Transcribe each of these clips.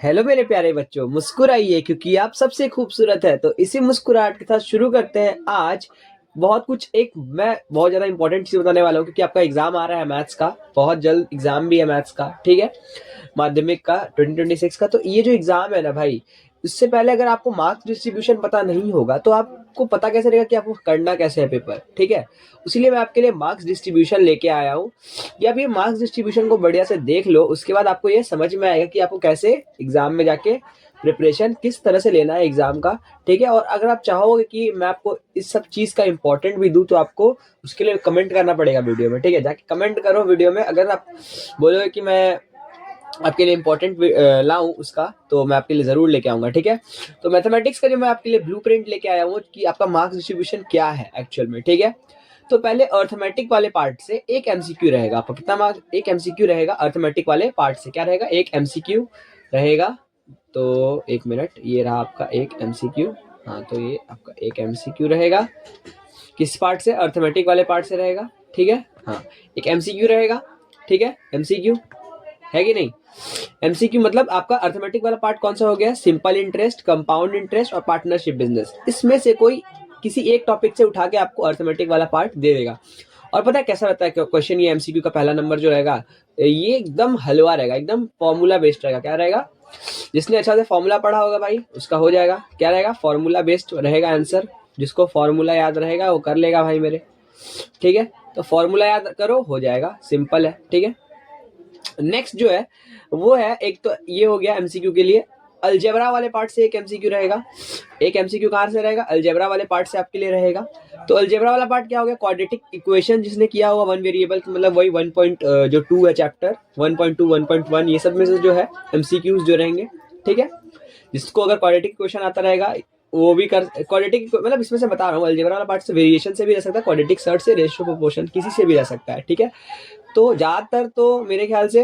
Hello मेरे प्यारे बच्चों, मुस्कुराइए क्योंकि आप सबसे खूबसूरत है। तो इसी मुस्कुराहट के साथ शुरू करते हैं आज बहुत कुछ। मैं बहुत ज़्यादा इंपॉर्टेंट चीज़ बताने वाला हूँ क्योंकि आपका एग्ज़ाम आ रहा है मैथ्स का। बहुत जल्द एग्ज़ाम भी है मैथ्स का, ठीक है, माध्यमिक का 2026 का। तो ये जो एग्ज़ाम है ना भाई, इससे पहले अगर आपको मार्क्स डिस्ट्रीब्यूशन पता नहीं होगा तो आपको पता कैसे रहेगा कि आपको करना कैसे है पेपर, ठीक है। इसीलिए मैं आपके लिए मार्क्स डिस्ट्रीब्यूशन लेके आया हूँ। या आप ये मार्क्स डिस्ट्रीब्यूशन को बढ़िया से देख लो, उसके बाद आपको ये समझ में आएगा कि आपको कैसे एग्जाम में जाके प्रिपरेशन किस तरह से लेना है एग्जाम का, ठीक है। और अगर आप चाहोगे कि मैं आपको इस सब चीज का इंपॉर्टेंट भी दूं तो आपको उसके लिए कमेंट करना पड़ेगा वीडियो में, ठीक है। जाके कमेंट करो वीडियो में। अगर आप बोलोगे कि मैं आपके लिए इंपॉर्टेंट लाऊं उसका, तो मैं आपके लिए जरूर लेके आऊंगा, ठीक है। तो मैथमेटिक्स का जो मैं आपके लिए ब्लूप्रिंट लेके आया हूँ कि आपका मार्क्स डिस्ट्रीब्यूशन क्या है एक्चुअल में, ठीक है। तो पहले अर्थमेटिक वाले पार्ट से एक एमसीक्यू रहेगा। आपका कितना मार्क्स? एक एमसीक्यू रहेगा अर्थमेटिक वाले पार्ट से। क्या रहेगा? एक एमसीक्यू रहेगा। तो एक मिनट, ये रहा आपका एक एमसीक्यू। हाँ, तो ये आपका एक एमसीक्यू रहेगा। किस पार्ट से? अर्थमेटिक वाले पार्ट से रहेगा, ठीक है। हाँ, एक एमसीक्यू रहेगा, ठीक है। एमसीक्यू है कि नहीं? एमसीक्यू मतलब आपका अर्थमेटिक वाला पार्ट कौन सा हो गया? सिंपल इंटरेस्ट, कंपाउंड इंटरेस्ट और पार्टनरशिप बिजनेस। इसमें से कोई किसी एक टॉपिक से उठा के आपको अर्थमेटिक वाला पार्ट दे देगा। और पता है कैसा रहता है क्वेश्चन? ये एमसीक्यू का पहला नंबर जो रहेगा, ये एकदम हलवा रहेगा, एकदम फॉर्मूला बेस्ड रहेगा। क्या रहेगा? जिसने अच्छा से फॉर्मूला पढ़ा होगा भाई उसका हो जाएगा। क्या रहेगा? फॉर्मूला बेस्ड रहेगा आंसर। जिसको फॉर्मूला याद रहेगा वो कर लेगा भाई मेरे, ठीक है। तो फॉर्मूला याद करो, हो जाएगा, सिंपल है, ठीक है। नेक्स्ट जो है वो है, एक तो ये हो गया एमसीक्यू के लिए। अलजेब्रा वाले पार्ट से एक एमसीक्यू रहेगा। एक एमसीक्यू कहाँ से रहेगा? अलजेब्रा वाले पार्ट से आपके लिए रहेगा। तो अलजेब्रा वाला पार्ट क्या हो गया? क्वाड्रेटिक इक्वेशन जिसने किया हुआ वन वेरिएबल, मतलब वही 1 जो 2 है चैप्टर 1.2 1.1, ये सब में से जो है एमसीक्यूज जो रहेंगे, ठीक है। जिसको अगर क्वाड्रेटिक इक्वेशन आता रहेगा वो भी कर, क्वाड्रेटिक मतलब इसमें से बता रहा हूँ, अलजेब्रा वाला पार्ट से वेरिएशन से भी रह सकता है, क्वाड्रेटिक सर्ट से, रेशियो प्रोपोर्शन किसी से भी रह सकता है, ठीक है। तो ज्यादातर तो मेरे ख्याल से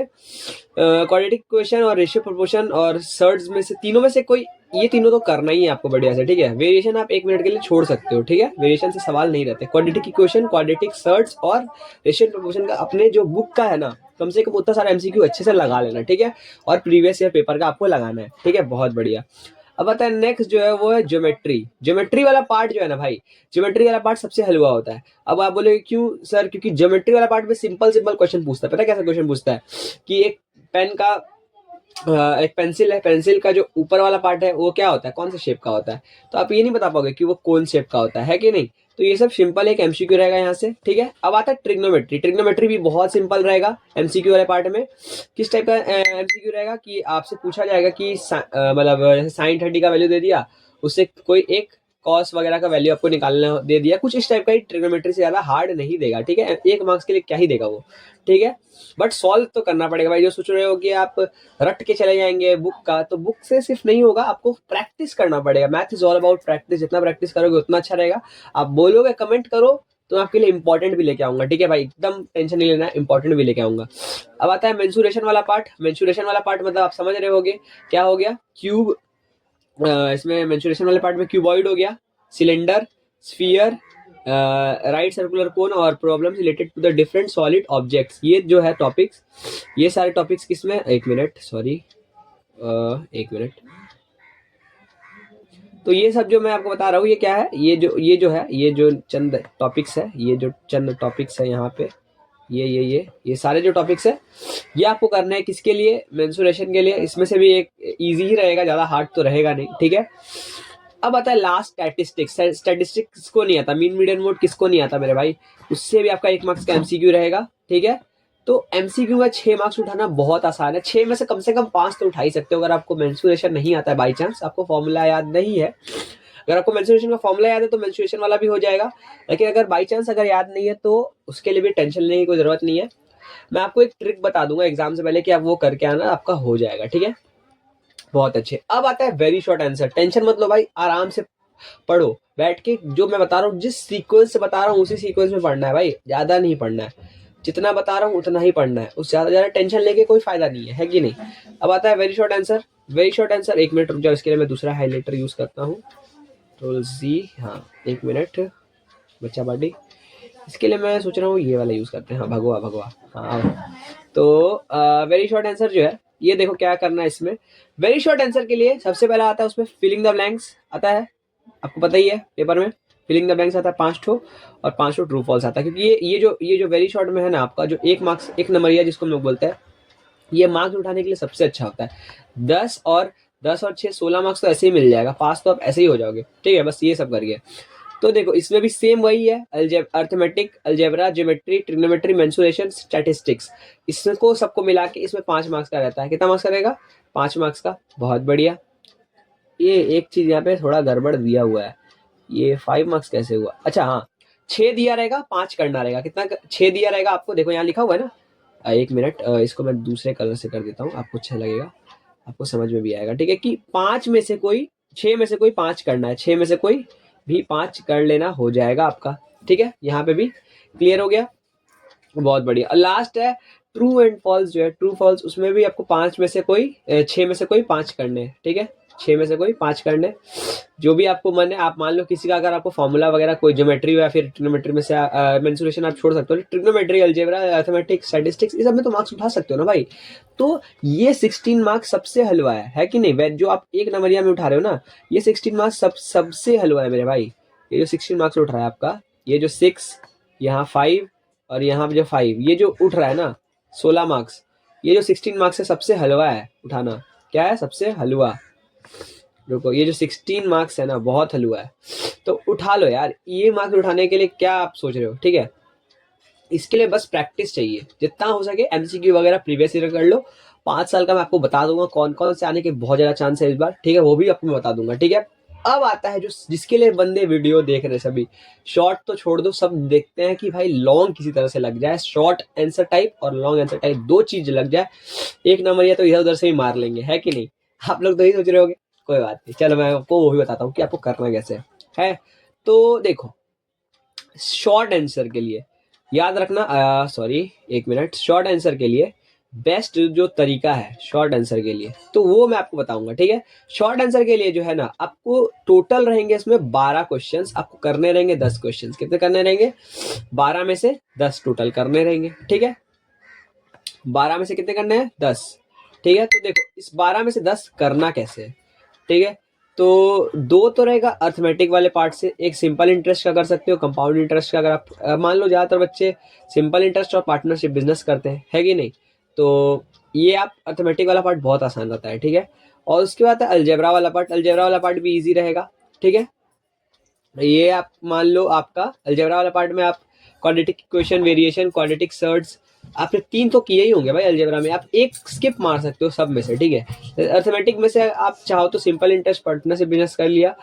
क्वाड्रेटिक इक्वेशन और रेशियो प्रोपोर्शन और सर्ट्स में से, तीनों में से कोई, ये तीनों तो करना ही है आपको बढ़िया से, ठीक है। वेरिएशन आप एक मिनट के लिए छोड़ सकते हो, ठीक है। वेरिएशन से सवाल नहीं रहते। क्वाड्रेटिक इक्वेशन, क्वाड्रेटिक सर्ट्स और रेशियो प्रोपोर्शन का अपने जो बुक का है ना, कम से कम उतना सारा एमसीक्यू अच्छे से लगा लेना, ठीक है। और प्रीवियस ईयर पेपर का आपको लगाना है, ठीक है। बहुत बढ़िया। अब आता है नेक्स्ट जो है वो है ज्योमेट्री। ज्योमेट्री वाला पार्ट जो है ना भाई, ज्योमेट्री वाला पार्ट सबसे हलवा होता है। अब आप बोले क्यों सर? क्योंकि ज्योमेट्री वाला पार्ट में सिंपल सिंपल क्वेश्चन पूछता है। पता है कैसा क्वेश्चन पूछता है? कि एक पेन का एक पेंसिल है, पेंसिल का जो ऊपर वाला पार्ट है वो क्या होता है, कौन से शेप का होता है? तो आप ये नहीं बता पाओगे कि वो कौन शेप का होता है कि नहीं। तो ये सब सिंपल एक एमसीक्यू रहेगा यहाँ से, ठीक है। अब आता है ट्रिग्नोमेट्री। ट्रिग्नोमेट्री भी बहुत सिंपल रहेगा एमसीक्यू वाले पार्ट में। किस टाइप का एमसीक्यू रहेगा? कि आपसे पूछा जाएगा कि मतलब जैसे साइन 30 का वैल्यू दे दिया, उससे कोई एक कॉस वगैरह का वैल्यू आपको निकालना दे दिया, कुछ इस टाइप का ही। ट्रिग्नोमेट्री से ज्यादा हार्ड नहीं देगा, ठीक है। एक मार्क्स के लिए क्या ही देगा वो, ठीक है। बट सॉल्व तो करना पड़ेगा भाई। जो सोच रहे हो कि आप रट के चले जाएंगे बुक का, तो बुक से सिर्फ नहीं होगा, आपको प्रैक्टिस करना पड़ेगा। Math is all about practice. जितना प्रैक्टिस करोगे उतना अच्छा रहेगा। आप बोलोगे, कमेंट करो, तो मैं आपके लिए इंपॉर्टेंट भी लेके आऊंगा, ठीक है भाई। एकदम टेंशन नहीं लेना, इंपॉर्टेंट भी लेके आऊंगा। अब आता है मेंसुरेशन वाला पार्ट। मेंसुरेशन वाला पार्ट मतलब आप समझ रहे होगे क्या हो गया? क्यूब। इसमें मेंसुरेशन वाले पार्ट में क्यूबॉइड हो गया, cylinder, sphere, right circular cone और problems related to the different solid objects. ये जो है टॉपिक्स, ये सारे टॉपिक्स किसमें? एक मिनट, सॉरी, एक मिनट। तो ये सब जो मैं आपको बता रहा हूँ ये क्या है? ये जो चंद टॉपिक्स है, ये जो चंद टॉपिक्स है यहाँ पे, ये सारे जो टॉपिक्स है ये आपको करना है। किसके लिए? मेंसुरेशन के लिए। इसमें से भी एक इजी ही रहेगा, ज्यादा हार्ड तो रहेगा नहीं, ठीक है। अब आता है लास्ट स्टैटिस्टिक्स। स्टैटिस्टिक्स को नहीं आता, मीन मीडियन मोड किसको नहीं आता मेरे भाई? उससे भी आपका 1 मार्क्स का एमसीक्यू रहेगा, ठीक है। तो एमसीक्यू में 6 मार्क्स उठाना बहुत आसान है। 6 में से कम 5 तो उठा ही सकते हो। अगर आपको मेंसुरेशन नहीं आता है, बाई चांस आपको फॉर्मूला याद नहीं है, अगर आपको मेंसुरेशन का फॉर्मूला याद है तो मेंसुरेशन वाला भी हो जाएगा। लेकिन अगर बाई चांस अगर याद नहीं है तो उसके लिए भी टेंशन लेने की कोई जरूरत नहीं है। मैं आपको एक ट्रिक बता दूंगा एग्जाम से पहले कि आप वो करके आना, आपका हो जाएगा, ठीक है। बहुत अच्छे। अब आता है वेरी शॉर्ट आंसर। टेंशन मत लो भाई, आराम से पढ़ो बैठ के। जो मैं बता रहा हूँ, जिस सीक्वेंस से बता रहा हूँ उसी सीक्वेंस में पढ़ना है भाई, ज्यादा नहीं पढ़ना है। जितना बता रहा हूँ उतना ही पढ़ना है, उससे ज्यादा टेंशन लेके कोई फायदा नहीं है कि नहीं। अब आता है very short answer. Very short answer, एक मिनट रुक जाओ, इसके लिए मैं दूसरा हाईलाइटर यूज करता हूँ। तुलसी, हाँ एक मिनट, बच्चा बाडी। इसके लिए मैं सोच रहा हूँ ये वाला यूज करते हैं। हाँ, भगवा भगवा। हाँ, तो वेरी शॉर्ट आंसर जो है ये देखो क्या करना है इसमें। वेरी शॉर्ट आंसर के लिए सबसे पहला आता है उसमें फिलिंग द ब्लैंक्स आता है, आपको पता ही है पेपर में फिलिंग द ब्लैंक्स आता है 5 ठो, और 5 ठो ट्रू फॉल्स आता है, क्योंकि ये जो वेरी शॉर्ट में है ना आपका जो 1 मार्क्स 1 नंबरिया जिसको हम लोग बोलते हैं, ये मार्क्स उठाने के लिए सबसे अच्छा होता है। 10 और 6 16 मार्क्स तो ऐसे ही मिल जाएगा, पास तो आप ऐसे ही हो जाओगे, ठीक है। बस ये सब करिए। तो देखो इसमें भी सेम वही है, arithmetic, algebra, geometry, trigonometry, mensuration, statistics, इसको सबको मिला के इसमें 5 मार्क्स का रहता है। कितना मार्क्स का रहेगा? 5 मार्क्स का। बहुत बढ़िया। ये एक चीज यहाँ पे थोड़ा गड़बड़ दिया हुआ है, ये 5 मार्क्स कैसे हुआ? अच्छा हाँ, 6 दिया रहेगा, 5 करना रहेगा। कितना? 6 दिया रहेगा आपको, देखो यहाँ लिखा हुआ है ना। एक मिनट, इसको मैं दूसरे कलर से कर देता हूँ, आपको अच्छा लगेगा, आपको समझ में भी आएगा, ठीक है। कि 5 में से कोई 6 में से कोई 5 करना है, 6 में से कोई भी 5 कर लेना हो जाएगा आपका, ठीक है। यहाँ पे भी क्लियर हो गया, बहुत बढ़िया। और लास्ट है ट्रू एंड फॉल्स, जो है ट्रू फॉल्स, उसमें भी आपको 5 में से कोई 6 में से कोई 5 करने हैं, ठीक है। 6 में से कोई 5 करने, जो भी आपको मन है। आप मान लो किसी का अगर आपको फॉर्मूला वगैरह कोई ज्योमेट्री या फिर ट्रिग्नोमेट्री में से मेंसुरेशन आप छोड़ सकते हो, ट्रिग्नोमेट्री, अलजेब्रा, अर्थमेटिक्स, स्टैटिस्टिक्स, ये सब में तो मार्क्स उठा सकते हो ना भाई। तो ये 16 मार्क्स सबसे हलवा है कि नहीं? जो आप 1 नंबरिया में उठा रहे हो ना, ये 16 मार्क्स सबसे हलवा है मेरे भाई। ये जो 16 मार्क्स उठ रहा है आपका, ये जो 6, यहाँ 5 और यहाँ पे जो 5, ये जो उठ रहा है ना 16 मार्क्स, ये जो 16 मार्क्स है सबसे हलवा है उठाना। क्या है? सबसे हलवा। रुको, ये जो 16 मार्क्स है ना बहुत हलवा है, तो उठा लो यार। ये मार्क्स उठाने के लिए क्या आप सोच रहे हो, ठीक है। इसके लिए बस प्रैक्टिस चाहिए, जितना हो सके एमसीक्यू वगैरह प्रीवियस ईयर कर लो। 5 साल का मैं आपको बता दूंगा कौन कौन से आने के बहुत ज्यादा चांस है इस बार, ठीक है, वो भी आपको मैं बता दूंगा, ठीक है। अब आता है जो जिसके लिए बंदे वीडियो देख रहे हैं सभी, शॉर्ट तो छोड़ दो, सब देखते हैं कि भाई लॉन्ग किसी तरह से लग जाए, शॉर्ट आंसर टाइप और लॉन्ग आंसर टाइप, दो चीज लग जाए। एक नंबर या तो इधर उधर से ही मार लेंगे, है कि नहीं? आप लोग तो यही सोच रहे होगे, कोई बात नहीं, चलो मैं आपको वो भी बताता हूँ कि आपको करना कैसे है। तो देखो, शॉर्ट आंसर के लिए याद रखना, सॉरी एक मिनट, शॉर्ट आंसर के लिए बेस्ट जो तरीका है शॉर्ट आंसर के लिए, तो वो मैं आपको बताऊंगा, ठीक है। शॉर्ट आंसर के लिए जो है ना, आपको टोटल रहेंगे इसमें 12 क्वेश्चंस, आपको करने रहेंगे 10 क्वेश्चंस। कितने करने रहेंगे? 12 में से 10 टोटल करने रहेंगे, ठीक है। 12 में से कितने करने हैं? 10, ठीक है। तो देखो इस 12 में से 10 करना कैसे है, ठीक है। तो दो तो रहेगा अर्थमेटिक वाले पार्ट से, एक सिंपल इंटरेस्ट का कर सकते हो, कंपाउंड इंटरेस्ट का। अगर आप मान लो ज्यादातर बच्चे सिंपल इंटरेस्ट और पार्टनरशिप बिजनेस करते हैं, है कि नहीं? तो ये आप अर्थमेटिक वाला पार्ट बहुत आसान रहता है, ठीक है। और उसके बाद है अलजेब्रा वाला पार्ट, अलजेब्रा वाला पार्ट भी इजी रहेगा, ठीक है। ये आप मान लो आपका अलजेब्रा वाला पार्ट में आप quadratic equation, variation, quadratic surds, आपने 3 तो किए ही होंगे भाई अलजेब्रा में, आप एक स्किप मार सकते हो सब में से, ठीक है। अर्थमेटिक में से आप चाहो तो सिंपल इंटरेस्ट, पार्टनरशिप बिजनेस कर लिया,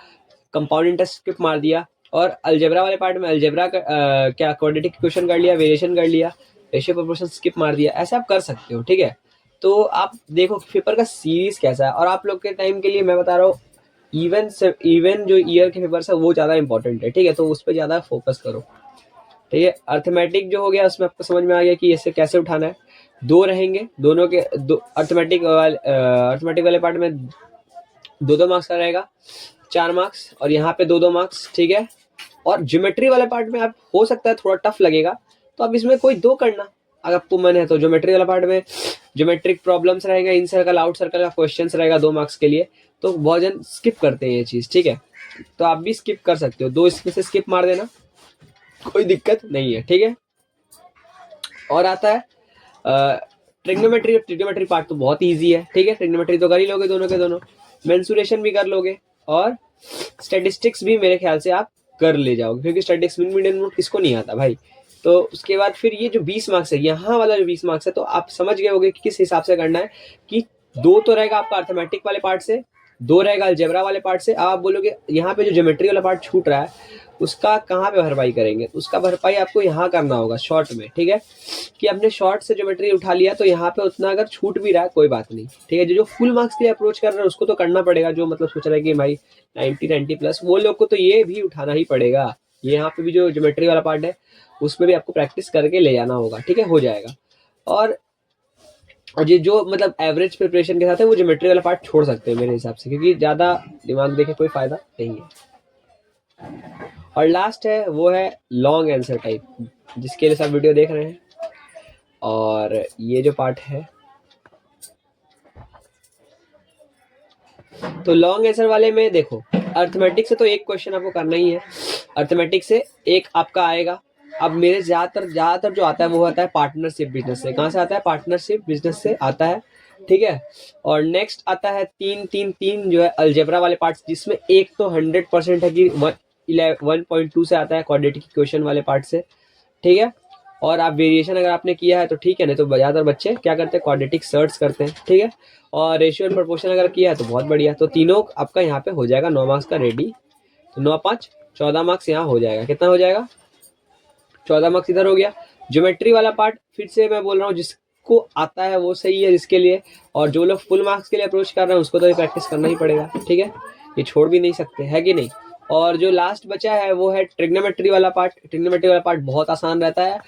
कंपाउंड इंटरेस्ट स्किप मार दिया, और अलजेब्रा वाले पार्ट में अलजेब्रा क्या क्वाड्रेटिक इक्वेशन कर लिया, वेरिएशन कर लिया, रेशियो प्रोपोर्शन स्किप मार दिया, ऐसे आप कर सकते हो, ठीक है। तो आप देखो पेपर का सीरीज कैसा है, और आप लोग के टाइम के लिए मैं बता रहा हूँ, इवन जो ईयर के पेपर्स है वो ज्यादा इंपॉर्टेंट है, ठीक है। तो उस पर ज्यादा फोकस करो, ठीक है। अर्थमेटिक जो हो गया उसमें आपको समझ में आ गया कि इसे कैसे उठाना है। दो रहेंगे, दोनों के दो अर्थमेटिक वाले पार्ट में 2-2 मार्क्स का रहेगा, 4 मार्क्स, और यहाँ पे 2-2 मार्क्स, ठीक है। और ज्योमेट्री वाले पार्ट में आप हो सकता है थोड़ा टफ लगेगा, तो आप इसमें कोई 2 करना अगर आपको मन है तो। ज्योमेट्री वाला पार्ट में ज्योमेट्रिक प्रॉब्लम्स रहेगा, इन सर्कल आउट सर्कल का क्वेश्चंस रहेगा 2 मार्क्स के लिए, तो बहुत जन स्किप करते हैं ये चीज, ठीक है। तो आप भी स्किप कर सकते हो, 2 इसमें से स्किप मार देना, कोई दिक्कत नहीं है, ठीक है। और आता है ट्रिग्नोमेट्री और ट्रिग्नोमेट्री पार्ट तो बहुत इजी है, ठीक है। ट्रिग्नोमेट्री तो कर ही लोगे दोनों के दोनों, मेंसुरेशन भी कर लोगे, और स्टैटिस्टिक्स भी मेरे ख्याल से आप कर ले जाओगे, क्योंकि स्टैटिस्टिक्स मीडियम नोट किसको नहीं आता भाई। तो उसके बाद फिर ये जो 20 मार्क्स है, यहाँ वाला जो 20 मार्क्स है, तो आप समझ गए होगे कि किस हिसाब से करना है। कि 2 तो रहेगा आपका अर्थमेटिक वाले पार्ट से, 2 रहेगा अलजेब्रा वाले पार्ट से। आप बोलोगे यहाँ पे जो ज्योमेट्री वाला पार्ट छूट रहा है उसका कहाँ पे भरपाई करेंगे? उसका भरपाई आपको यहाँ करना होगा शॉर्ट में, ठीक है। कि आपने शॉर्ट से ज्योमेट्री उठा लिया, तो यहाँ पे उतना अगर छूट भी रहा है कोई बात नहीं, ठीक है। जो फुल मार्क्स के लिए अप्रोच कर रहे हैं उसको तो करना पड़ेगा, जो मतलब सोच रहा है कि भाई 90 प्लस, वो लोग को तो ये भी उठाना ही पड़ेगा। ये यहाँ पे भी जो ज्योमेट्री वाला पार्ट है उसमें भी आपको प्रैक्टिस करके ले जाना होगा, ठीक है, हो जाएगा। और ये जो मतलब एवरेज प्रिपरेशन के साथ है वो ज्योमेट्री वाला पार्ट छोड़ सकते हैं मेरे हिसाब से, क्योंकि ज्यादा दिमाग देके कोई फायदा नहीं है। और लास्ट है वो है लॉन्ग आंसर टाइप, जिसके लिए सब वीडियो देख रहे हैं। और ये जो पार्ट है तो लॉन्ग आंसर वाले में देखो, अर्थमेटिक से तो एक क्वेश्चन आपको करना ही है, अर्थमेटिक से एक आपका आएगा। अब मेरे ज्यादातर जो आता है वो आता है पार्टनरशिप बिजनेस से। कहाँ से आता है? पार्टनरशिप बिजनेस से आता है, ठीक है। और नेक्स्ट आता है 3 जो है अलजेब्रा वाले पार्ट्स, जिसमें एक तो 100% है कि 1.2 से आता है क्वाड्रेटिक इक्वेशन वाले पार्ट से, ठीक है। और आप वेरिएशन अगर आपने किया है तो ठीक है, नहीं तो ज़्यादातर बच्चे क्या करते हैं, क्वाड्रेटिक सर्ट्स करते हैं, ठीक है। और रेशियो एंड प्रोपोर्शन अगर किया है तो बहुत बढ़िया। तो तीनों आपका यहाँ पे हो जाएगा 9 मार्क्स का रेडी। तो 9 5 14 मार्क्स यहाँ हो जाएगा। कितना हो जाएगा? 14 मार्क्स इधर हो गया। ज्योमेट्री वाला पार्ट फिर से मैं बोल रहा हूँ, जिसको आता है वो सही है जिसके लिए, और जो लोग फुल मार्क्स के लिए अप्रोच कर रहे हैं उसको तो ये प्रैक्टिस करना ही पड़ेगा, ठीक है। ये छोड़ भी नहीं सकते, है कि नहीं। और जो लास्ट बचा है वो है ट्रिग्नोमेट्री वाला पार्ट। ट्रिग्नोमेट्री वाला पार्ट बहुत आसान रहता है।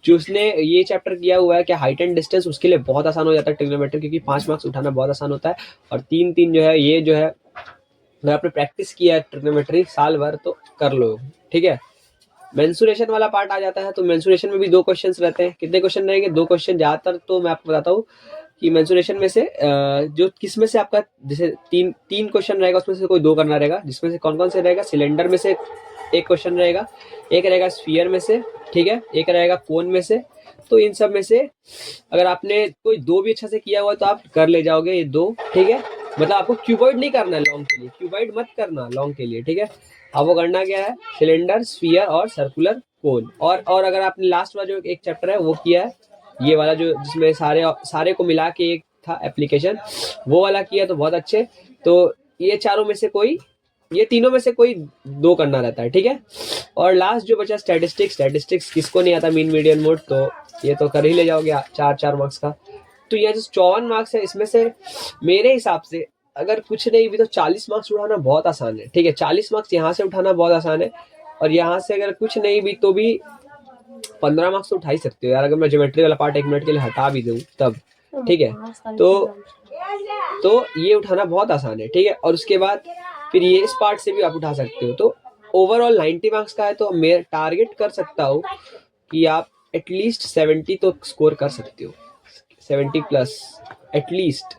जो उसने ये चैप्टर किया हुआ है कि हाइट एंड डिस्टेंस, उसके लिए बहुत आसान हो जाता है ट्रिग्नोमेट्री, क्योंकि 5 मार्क्स उठाना बहुत आसान होता है। और 3 जो है ये जो है, अगर आपने प्रैक्टिस किया है ट्रिग्नोमेट्री साल भर तो कर लो, ठीक है। मेंसुरेशन वाला पार्ट आ जाता है। तो मेंसुरेशन में भी 2 क्वेश्चंस रहते हैं। कितने क्वेश्चन रहेंगे? 2 क्वेश्चन। ज्यादातर तो मैं आपको बताता हूँ कि मेंसुरेशन में से जो किस में से आपका जैसे तीन क्वेश्चन रहेगा, उसमें से कोई 2 करना रहेगा। जिसमें से कौन कौन से रहेगा? सिलेंडर में से एक क्वेश्चन रहेगा, एक रहेगा स्फीयर में से, ठीक है, एक रहेगा कोन में से। तो इन सब में से अगर आपने कोई 2 भी अच्छा से किया हुआ तो आप कर ले जाओगे ये 2, ठीक है। मतलब आपको क्यूबॉइड नहीं करना है लॉन्ग के लिए, क्यूबॉइड मत करना लॉन्ग के लिए, ठीक है। अब वो करना क्या है? सिलेंडर, स्फीयर और सर्कुलर कोन। और अगर आपने लास्ट वाला जो एक चैप्टर है वो किया है, ये वाला जो जिसमें सारे को मिला के एक था एप्लीकेशन, वो वाला किया तो बहुत अच्छे। तो ये चारों में से कोई, ये तीनों में से कोई 2 करना रहता है, ठीक है। और लास्ट जो बचा स्टैटिस्टिक्स किसको नहीं आता मीन मीडियन मोड, तो ये तो कर ही ले जाओगे 4 मार्क्स का। तो ये जो 54 मार्क्स है इसमें से मेरे हिसाब से अगर कुछ नहीं भी तो 40 मार्क्स उठाना बहुत आसान है, ठीक है। 40 मार्क्स यहाँ से उठाना बहुत आसान है, और यहाँ से अगर कुछ नहीं भी तो भी 15 मार्क्स तो उठा ही सकते हो यार, अगर मैं ज्योमेट्री वाला पार्ट 1 मिनट के लिए हटा भी दूँ तब, ठीक है। तो ये उठाना बहुत आसान है, ठीक है। और उसके बाद फिर ये इस पार्ट से भी आप उठा सकते हो। तो ओवरऑल 90 मार्क्स का है, तो मैं टारगेट कर सकता हूँ कि आप एटलीस्ट 70 तो स्कोर कर सकते हो। 70 प्लस, एटलीस्ट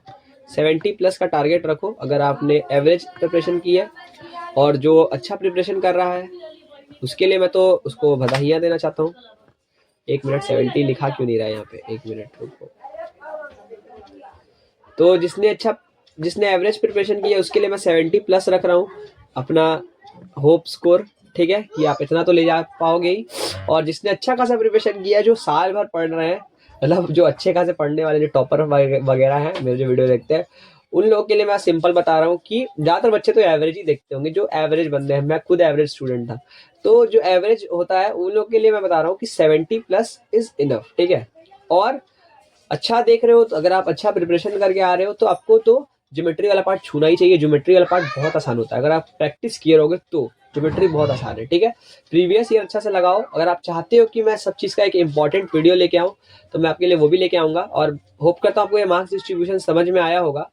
70 प्लस का टारगेट रखो अगर आपने एवरेज प्रिपरेशन की है। और जो अच्छा प्रिपरेशन कर रहा है उसके लिए मैं तो उसको बधाइयाँ देना चाहता हूँ। 1 मिनट 70 लिखा क्यों नहीं रहा है यहाँ पे? 1 मिनट रुको। तो जिसने एवरेज प्रिपरेशन की है उसके लिए मैं 70 प्लस रख रहा हूँ अपना होप स्कोर, ठीक है, कि आप इतना तो ले जा पाओगे ही। और जिसने अच्छा खासा प्रिपरेशन किया है, जो साल भर पढ़ रहे हैं, मतलब जो अच्छे खासे पढ़ने वाले जो टॉपर वगैरह हैं, मेरे जो वीडियो देखते हैं, उन लोगों के लिए मैं सिंपल बता रहा हूँ कि ज़्यादातर बच्चे तो एवरेज ही देखते होंगे, जो एवरेज बंदे हैं। मैं खुद एवरेज स्टूडेंट था, तो जो एवरेज होता है उन लोगों के लिए मैं बता रहा हूँ कि 70 प्लस इज इनफ, ठीक है। और अच्छा देख रहे हो तो अगर आप अच्छा प्रिपरेशन करके आ रहे हो तो आपको तो ज्योमेट्री वाला पार्ट छूना ही चाहिए। ज्योमेट्री वाला पार्ट बहुत आसान होता है, अगर आप प्रैक्टिस किए रहोगे तो ज्योमेट्री बहुत आसान है, ठीक है। प्रीवियस ईयर अच्छा से लगाओ। अगर आप चाहते हो कि मैं सब चीज़ का एक इंपॉर्टेंट वीडियो लेके आऊँ तो मैं आपके लिए वो भी लेके आऊँगा। और होप करता हूँ आपको ये मार्क्स डिस्ट्रीब्यूशन समझ में आया होगा।